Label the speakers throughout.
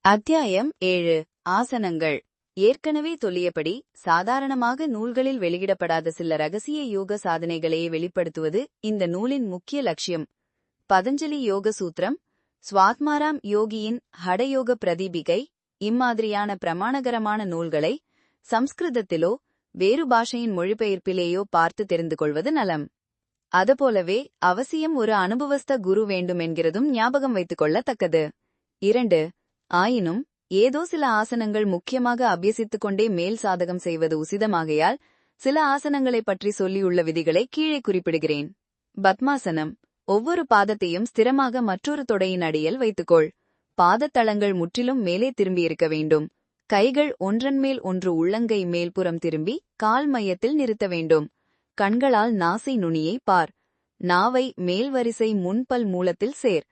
Speaker 1: அத்தியாயம் 7 ஆசனங்கள். ஏற்கனவே சொல்லியபடி சாதாரணமாக நூல்களில் வெளியிடப்படாத சில ரகசிய யோக சாதனைகளையே வெளிப்படுத்துவது இந்த நூலின் முக்கிய லட்சியம். பதஞ்சலி யோக சூத்திரம், ஸ்வாத்மாராம் யோகியின் ஹடயோக பிரதீபிகை இம்மாதிரியான பிரமாணகரமான நூல்களை சம்ஸ்கிருதத்திலோ வேறு பாஷையின் மொழிபெயர்ப்பிலேயோ பார்த்து தெரிந்து கொள்வது நலம். அதுபோலவே அவசியம் ஒரு அனுபவஸ்த குரு வேண்டும் என்கிறதும் ஞாபகம் வைத்துக் கொள்ளத்தக்கது. 2. ஆயினும் ஏதோ சில ஆசனங்கள் முக்கியமாக அபியசித்துக் கொண்டே மேல் சாதகம் செய்வது உசிதமாகையால் சில ஆசனங்களைப் பற்றி சொல்லியுள்ள விதிகளை கீழே குறிப்பிடுகிறேன். பத்மாசனம். ஒவ்வொரு பாதத்தையும் ஸ்திரமாக மற்றொரு தொடையின் அடியில் வைத்துக்கொள். பாதத்தளங்கள் முற்றிலும் மேலே திரும்பியிருக்க வேண்டும். கைகள் ஒன்றன்மேல் ஒன்று உள்ளங்கை மேல்புறம் திரும்பி கால் மையத்தில் நிறுத்த வேண்டும். கண்களால் நாசை நுனியை பார். நாவை மேல்வரிசை முன்பல் மூலத்தில் சேர்.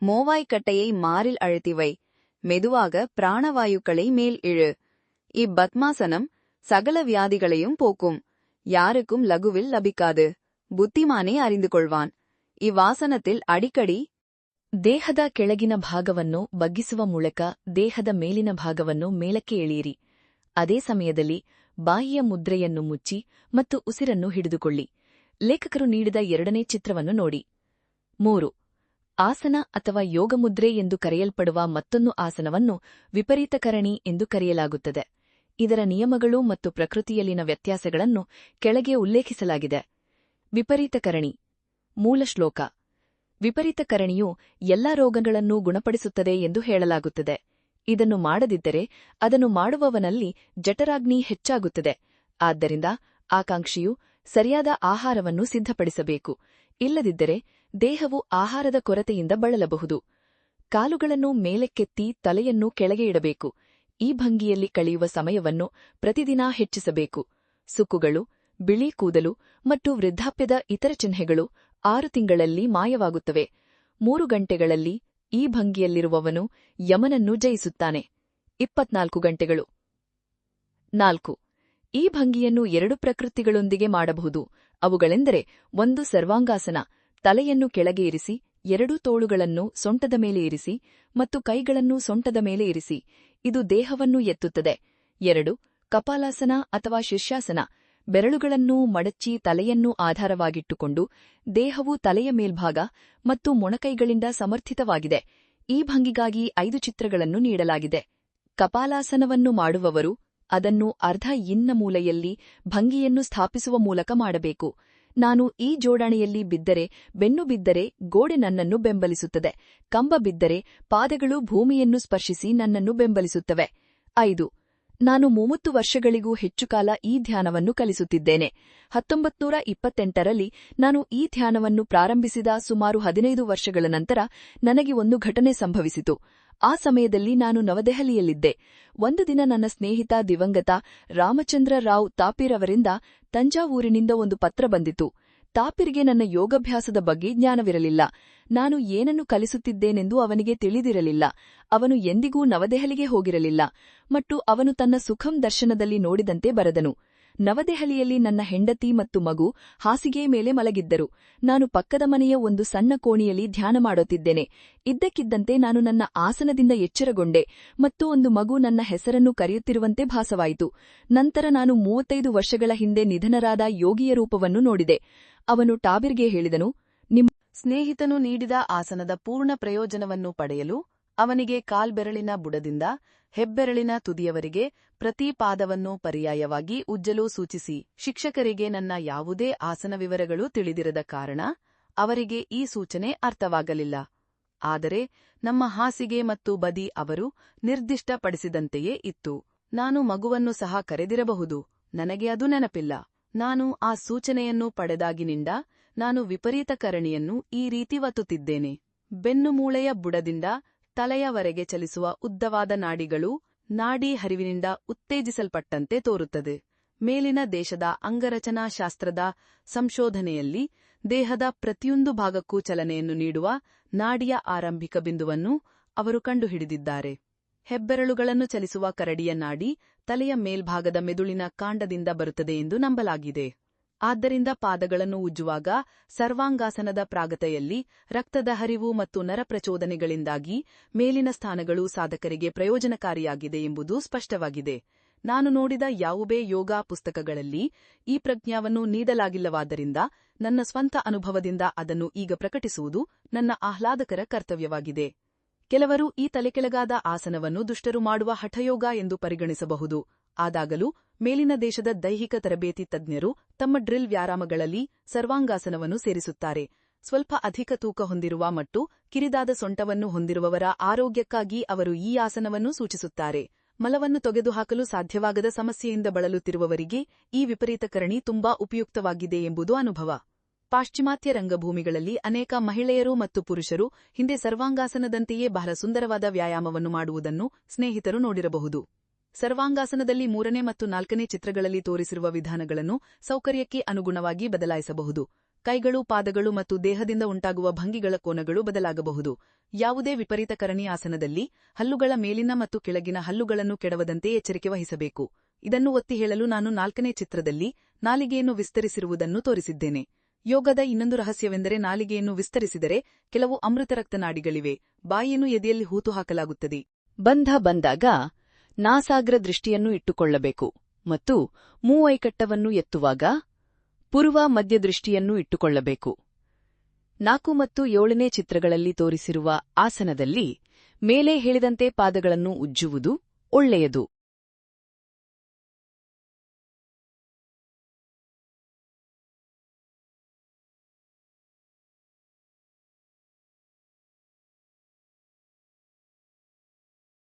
Speaker 1: மோவாய்க்கட்டையை மாரில் அழுத்திவை. மெதுவாக பிராணவாயுக்களை மேல் இழு. இப்பத்மாசனம் சகல வியாதிகளையும் போக்கும். யாருக்கும் லகுவில் லபிக்காது. புத்திமானே அறிந்து கொள்வான். இவ்வாಸನத்தில் ಅಡಿಕಡಿ
Speaker 2: ದೇಹದ ಕೆಳಗಿನ ಭಾಗವನ್ನು ಬಗ್ಗಿಸುವ ಮೂಲಕ ದೇಹದ ಮೇಲಿನ ಭಾಗವನ್ನು ಮೇಲಕ್ಕೆ ಎಳೆಯಿರಿ. ಅದೇ ಸಮಯದಲ್ಲಿ ಬಾಯಿಯ ಮುದ್ರೆಯನ್ನು ಮುಚ್ಚಿ ಮತ್ತು ಉಸಿರನ್ನು ಹಿಡಿದುಕೊಳ್ಳಿ. ಲೇಖಕರು ನೀಡಿದ 2ನೇ ಚಿತ್ರವನ್ನು ನೋಡಿ. 3. ಆಸನ ಅಥವಾ ಯೋಗಮುದ್ರೆ ಎಂದು ಕರೆಯಲ್ಪಡುವ ಮತ್ತೊಂದು ಆಸನವನ್ನು ವಿಪರೀತಕರಣಿ ಎಂದು ಕರೆಯಲಾಗುತ್ತದೆ. ಇದರ ನಿಯಮಗಳು ಮತ್ತು ಪ್ರಕೃತಿಯಲ್ಲಿನ ವ್ಯತ್ಯಾಸಗಳನ್ನು ಕೆಳಗೆ ಉಲ್ಲೇಖಿಸಲಾಗಿದೆ. ವಿಪರೀತಕರಣಿ. ಮೂಲ ಶ್ಲೋಕ. ವಿಪರೀತಕರಣಿಯು ಎಲ್ಲಾ ರೋಗಗಳನ್ನು ಗುಣಪಡಿಸುತ್ತದೆ ಎಂದು ಹೇಳಲಾಗುತ್ತದೆ. ಇದನ್ನು ಮಾಡದಿದ್ದರೆ ಅದನ್ನು ಮಾಡುವವನಲ್ಲಿ ಜಠರಾಗ್ನಿ ಹೆಚ್ಚಾಗುತ್ತದೆ. ಆದ್ದರಿಂದ ಆಕಾಂಕ್ಷಿಯು ಸರಿಯಾದ ಆಹಾರವನ್ನು ಸಿದ್ಧಪಡಿಸಬೇಕು. ಇಲ್ಲದಿದ್ದರೆ ದೇಹವು ಆಹಾರದ ಕೊರತೆಯಿಂದ ಬಳಲಬಹುದು. ಕಾಲುಗಳನ್ನು ಮೇಲಕ್ಕೆತ್ತಿ ತಲೆಯನ್ನು ಕೆಳಗೆ ಇಡಬೇಕು. ಈ ಭಂಗಿಯಲ್ಲಿ ಕಳೆಯುವ ಸಮಯವನ್ನು ಪ್ರತಿದಿನ ಹೆಚ್ಚಿಸಬೇಕು. ಸುಕ್ಕುಗಳು, ಬಿಳಿ ಕೂದಲು ಮತ್ತು ವೃದ್ಧಾಪ್ಯದ ಇತರ ಚಿಹ್ನೆಗಳು 6 ತಿಂಗಳಲ್ಲಿ ಮಾಯವಾಗುತ್ತವೆ. 3 ಗಂಟೆಗಳಲ್ಲಿ ಈ ಭಂಗಿಯಲ್ಲಿರುವವನು ಯಮನನ್ನು ಜಯಿಸುತ್ತಾನೆ. 24 ಗಂಟೆಗಳು. 4. ಈ ಭಂಗಿಯನ್ನು 2 ಪ್ರಕೃತಿಗಳೊಂದಿಗೆ ಮಾಡಬಹುದು. ಅವುಗಳೆಂದರೆ 1 ಸರ್ವಾಂಗಾಸನ. ತಲೆಯನ್ನು ಕೆಳಗೆ ಇರಿಸಿ, 2 ತೋಳುಗಳನ್ನು ಸೊಂಟದ ಮೇಲೆ ಇರಿಸಿ ಮತ್ತು ಕೈಗಳನ್ನು ಸೊಂಟದ ಮೇಲೆ ಇರಿಸಿ. ಇದು ದೇಹವನ್ನು ಎತ್ತುತ್ತದೆ. 2. ಕಪಾಲಾಸನ ಅಥವಾ ಶಿರ್ಷಾಸನ. ಬೆರಳುಗಳನ್ನೂ ಮಡಚಿ ತಲೆಯನ್ನು ಆಧಾರವಾಗಿಟ್ಟುಕೊಂಡು ದೇಹವು ತಲೆಯ ಮೇಲ್ಭಾಗ ಮತ್ತು ಮೊಣಕೈಗಳಿಂದ ಸಮರ್ಥಿತವಾಗಿದೆ. ಈ ಭಂಗಿಗಾಗಿ 5 ಚಿತ್ರಗಳನ್ನು ನೀಡಲಾಗಿದೆ. ಕಪಾಲಾಸನವನ್ನು ಮಾಡುವವರು ಅದನ್ನು ಅರ್ಧ ಇನ್ನ ಮೂಲೆಯಲ್ಲಿ ಭಂಗಿಯನ್ನು ಸ್ಥಾಪಿಸುವ ಮೂಲಕ ಮಾಡಬೇಕು. ನಾನು ಈ ಜೋಡಣೆಯಲ್ಲಿ ಬಿದ್ದರೆ, ಬೆನ್ನು ಬಿದ್ದರೆ ಗೋಡೆ ನನ್ನನ್ನು ಬೆಂಬಲಿಸುತ್ತದೆ. ಕಂಬ ಬಿದ್ದರೆ ಪಾದಗಳು ಭೂಮಿಯನ್ನು ಸ್ಪರ್ಶಿಸಿ ನನ್ನನ್ನು ಬೆಂಬಲಿಸುತ್ತವೆ. 5. ನಾನು 30 ವರ್ಷಗಳಿಗೂ ಹೆಚ್ಚು ಕಾಲ ಈ ಧ್ಯಾನವನ್ನು ಕಲಿಸುತ್ತಿದ್ದೇನೆ. 1928ರಲ್ಲಿ ನಾನು ಈ ಧ್ಯಾನವನ್ನು ಪ್ರಾರಂಭಿಸಿದ ಸುಮಾರು 15 ವರ್ಷಗಳ ನಂತರ ನನಗೆ ಒಂದು ಘಟನೆ ಸಂಭವಿಸಿತು. ಆ ಸಮಯದಲ್ಲಿ ನಾನು ನವದೆಹಲಿಯಲ್ಲಿದ್ದೆ. ಒಂದು ದಿನ ನನ್ನ ಸ್ನೇಹಿತ ದಿವಂಗತ ರಾಮಚಂದ್ರ ರಾವ್ ತಾಪೀರ್ ಅವರಿಂದ ತಂಜಾವೂರಿನಿಂದ ಒಂದು ಪತ್ರ ಬಂದಿತು. ತಾಪೀರ್ಗೆ ನನ್ನ ಯೋಗಾಭ್ಯಾಸದ ಬಗ್ಗೆ ಜ್ಞಾನವಿರಲಿಲ್ಲ. ನಾನು ಏನನ್ನು ಕಲಿಸುತ್ತಿದ್ದೇನೆಂದು ಅವನಿಗೆ ತಿಳಿದಿರಲಿಲ್ಲ. ಅವನು ಎಂದಿಗೂ ನವದೆಹಲಿಗೆ ಹೋಗಿರಲಿಲ್ಲ ಮತ್ತು ಅವನು ತನ್ನ ಸುಖಂ ದರ್ಶನದಲ್ಲಿ ನೋಡಿದಂತೆ ಬರೆದನು. ನವದೆಹಲಿಯಲ್ಲಿ ನನ್ನ ಹೆಂಡತಿ ಮತ್ತು ಮಗು ಹಾಸಿಗೆಯ ಮೇಲೆ ಮಲಗಿದ್ದರು. ನಾನು ಪಕ್ಕದ ಮನೆಯ ಒಂದು ಸಣ್ಣ ಕೋಣೆಯಲ್ಲಿ ಧ್ಯಾನ ಮಾಡುತ್ತಿದ್ದೇನೆ. ಇದ್ದಕ್ಕಿದ್ದಂತೆ ನಾನು ನನ್ನ ಆಸನದಿಂದ ಎಚ್ಚರಗೊಂಡೆ ಮತ್ತು ಒಂದು ಮಗು ನನ್ನ ಹೆಸರನ್ನು ಕರೆಯುತ್ತಿರುವಂತೆ ಭಾಸವಾಯಿತು. ನಂತರ ನಾನು 35 ವರ್ಷಗಳ ಹಿಂದೆ ನಿಧನರಾದ ಯೋಗಿಯ ರೂಪವನ್ನು ನೋಡಿದೆ. ಅವನು ಟಾಬಿರ್ಗೆ ಹೇಳಿದನು, ನಿಮ್ಮ
Speaker 3: ಸ್ನೇಹಿತನು ನೀಡಿದ ಆಸನದ ಪೂರ್ಣ ಪ್ರಯೋಜನವನ್ನು ಪಡೆಯಲು ಅವನಿಗೆ ಕಾಲ್ಬೆರಳಿನ ಬುಡದಿಂದ ಹೆಬ್ಬೆರಳಿನ ತುದಿಯವರೆಗೆ ಪ್ರತಿ ಪಾದವನ್ನು ಪರ್ಯಾಯವಾಗಿ ಉಜ್ಜಲು ಸೂಚಿಸಿ. ಶಿಕ್ಷಕರಿಗೆ ನನ್ನ ಯಾವುದೇ ಆಸನ ವಿವರಗಳು ತಿಳಿದಿರದ ಕಾರಣ ಅವರಿಗೆ ಈ ಸೂಚನೆ ಅರ್ಥವಾಗಲಿಲ್ಲ. ಆದರೆ ನಮ್ಮ ಹಾಸಿಗೆ ಮತ್ತು ಬದಿ ಅವರು ನಿರ್ದಿಷ್ಟಪಡಿಸಿದಂತೆಯೇ ಇತ್ತು. ನಾನು ಮಗುವನ್ನು ಸಹ ಕರೆದಿರಬಹುದು. ನನಗೆ ಅದು ನೆನಪಿಲ್ಲ. ನಾನು ಆ ಸೂಚನೆಯನ್ನು ಪಡೆದಾಗಿನಿಂದ ನಾನು ವಿಪರೀತಕರಣಿಯನ್ನು ಈ ರೀತಿ ಒತ್ತುತ್ತಿದ್ದೇನೆ. ಬೆನ್ನುಮೂಳೆಯ ಬುಡದಿಂದ ತಲೆಯವರೆಗೆ ಚಲಿಸುವ ಉದ್ದವಾದ ನಾಡಿಗಳು ನಾಡಿ ಹರಿವಿನಿಂದ ಉತ್ತೇಜಿಸಲ್ಪಟ್ಟಂತೆ ತೋರುತ್ತದೆ. ಮೇಲಿನ ದೇಶದ ಅಂಗರಚನಾಶಾಸ್ತ್ರದ ಸಂಶೋಧನೆಯಲ್ಲಿ ದೇಹದ ಪ್ರತಿಯೊಂದು ಭಾಗಕ್ಕೂ ಚಲನೆಯನ್ನು ನೀಡುವ ನಾಡಿಯ ಆರಂಭಿಕ ಬಿಂದುವನ್ನು ಅವರು ಕಂಡುಹಿಡಿದಿದ್ದಾರೆ. ಹೆಬ್ಬೆರಳುಗಳನ್ನು ಚಲಿಸುವ ಕರಡಿಯ ನಾಡಿ ತಲೆಯ ಮೇಲ್ಭಾಗದ ಮೆದುಳಿನ ಕಾಂಡದಿಂದ ಬರುತ್ತದೆ ಎಂದು ನಂಬಲಾಗಿದೆ. ಆದ್ದರಿಂದ ಪಾದಗಳನ್ನು ಉಜ್ಜುವಾಗ ಸರ್ವಾಂಗಾಸನದ ಪ್ರಾಗತೆಯಲ್ಲಿ ರಕ್ತದ ಹರಿವು ಮತ್ತು ನರಪ್ರಚೋದನೆಗಳಿಂದಾಗಿ ಮೇಲಿನ ಸ್ಥಾನಗಳು ಸಾಧಕರಿಗೆ ಪ್ರಯೋಜನಕಾರಿಯಾಗಿದೆ ಎಂಬುದು ಸ್ಪಷ್ಟವಾಗಿದೆ. ನಾನು ನೋಡಿದ ಯಾವುದೇ ಯೋಗ ಪುಸ್ತಕಗಳಲ್ಲಿ ಈ ಪ್ರಜ್ಞಾವನ್ನು ನೀಡಲಾಗಿಲ್ಲವಾದ್ದರಿಂದ ನನ್ನ ಸ್ವಂತ ಅನುಭವದಿಂದ ಅದನ್ನು ಈಗ ಪ್ರಕಟಿಸುವುದು ನನ್ನ ಆಹ್ಲಾದಕರ ಕರ್ತವ್ಯವಾಗಿದೆ. ಕೆಲವರು ಈ ತಲೆಕೆಳಗಾದ ಆಸನವನ್ನು ದುಷ್ಟರು ಮಾಡುವ ಹಠಯೋಗ ಎಂದು ಪರಿಗಣಿಸಬಹುದು. ಆದಾಗಲೂ ಮೇಲಿನ ದೇಶದ ದೈಹಿಕ ತರಬೇತಿ ತಜ್ಞರು ತಮ್ಮ ಡ್ರಿಲ್ ವ್ಯಾಯಾಮಗಳಲ್ಲಿ ಸರ್ವಾಂಗಾಸನವನ್ನು ಸೇರಿಸುತ್ತಾರೆ. ಸ್ವಲ್ಪ ಅಧಿಕ ತೂಕ ಹೊಂದಿರುವ ಮತ್ತು ಕಿರಿದಾದ ಸೊಂಟವನ್ನು ಹೊಂದಿರುವವರ ಆರೋಗ್ಯಕ್ಕಾಗಿ ಅವರು ಈ ಆಸನವನ್ನು ಸೂಚಿಸುತ್ತಾರೆ. ಮಲವನ್ನು ತೆಗೆದುಹಾಕಲು ಸಾಧ್ಯವಾಗದ ಸಮಸ್ಯೆಯಿಂದ ಬಳಲುತ್ತಿರುವವರಿಗೆ ಈ ವಿಪರೀತ ಕರಣಿ ತುಂಬಾ ಉಪಯುಕ್ತವಾಗಿದೆ ಎಂಬುದು ಅನುಭವ. ಪಾಶ್ಚಿಮಾತ್ಯ ರಂಗಭೂಮಿಗಳಲ್ಲಿ ಅನೇಕ ಮಹಿಳೆಯರು ಮತ್ತು ಪುರುಷರು ಹಿಂದೆ ಸರ್ವಾಂಗಾಸನದಂತೆಯೇ ಬಹಳ ಸುಂದರವಾದ ವ್ಯಾಯಾಮವನ್ನು ಮಾಡುವುದನ್ನು ಸ್ನೇಹಿತರು ನೋಡಿರಬಹುದು. ಸರ್ವಾಂಗಾಸನದಲ್ಲಿ 3ನೇ ಮತ್ತು 4ನೇ ಚಿತ್ರಗಳಲ್ಲಿ ತೋರಿಸಿರುವ ವಿಧಾನಗಳನ್ನು ಸೌಕರ್ಯಕ್ಕೆ ಅನುಗುಣವಾಗಿ ಬದಲಾಯಿಸಬಹುದು. ಕೈಗಳು, ಪಾದಗಳು ಮತ್ತು ದೇಹದಿಂದ ಉಂಟಾಗುವ ಭಂಗಿಗಳ ಕೋನಗಳು ಬದಲಾಗಬಹುದು. ಯಾವುದೇ ವಿಪರೀತ ಕರಣಿ ಆಸನದಲ್ಲಿ ಹಲ್ಲುಗಳ ಮೇಲಿನ ಮತ್ತು ಕೆಳಗಿನ ಹಲ್ಲುಗಳನ್ನು ಕೆಡವದಂತೆ ಎಚ್ಚರಿಕೆ ವಹಿಸಬೇಕು. ಇದನ್ನು ಒತ್ತಿ ಹೇಳಲು ನಾನು 4ನೇ ಚಿತ್ರದಲ್ಲಿ ನಾಲಿಗೆಯನ್ನು ವಿಸ್ತರಿಸಿರುವುದನ್ನು ತೋರಿಸಿದ್ದೇನೆ. ಯೋಗದ ಇನ್ನೊಂದು ರಹಸ್ಯವೆಂದರೆ ನಾಲಿಗೆಯನ್ನು ವಿಸ್ತರಿಸಿದರೆ ಕೆಲವು ಅಮೃತ ರಕ್ತನಾಡಿಗಳಿವೆ. ಬಾಯಿಯನ್ನು ಎದೆಯಲ್ಲಿ ಹೂತು ಹಾಕಲಾಗುತ್ತದೆ.
Speaker 2: ಬಂದಾಗ ನಾಸಾಗ್ರ ದೃಷ್ಟಿಯನ್ನು ಇಟ್ಟುಕೊಳ್ಳಬೇಕು ಮತ್ತು ಮೂವೈಕಟ್ಟವನ್ನು ಎತ್ತುವಾಗ ಪೂರ್ವ ಮಧ್ಯದೃಷ್ಟಿಯನ್ನು ಇಟ್ಟುಕೊಳ್ಳಬೇಕು. 4 ಮತ್ತು 7ನೇ ಚಿತ್ರಗಳಲ್ಲಿ ತೋರಿಸಿರುವ ಆಸನದಲ್ಲಿ ಮೇಲೆ ಹೇಳಿದಂತೆ ಪಾದಗಳನ್ನು ಉಜ್ಜುವುದು ಒಳ್ಳೆಯದು.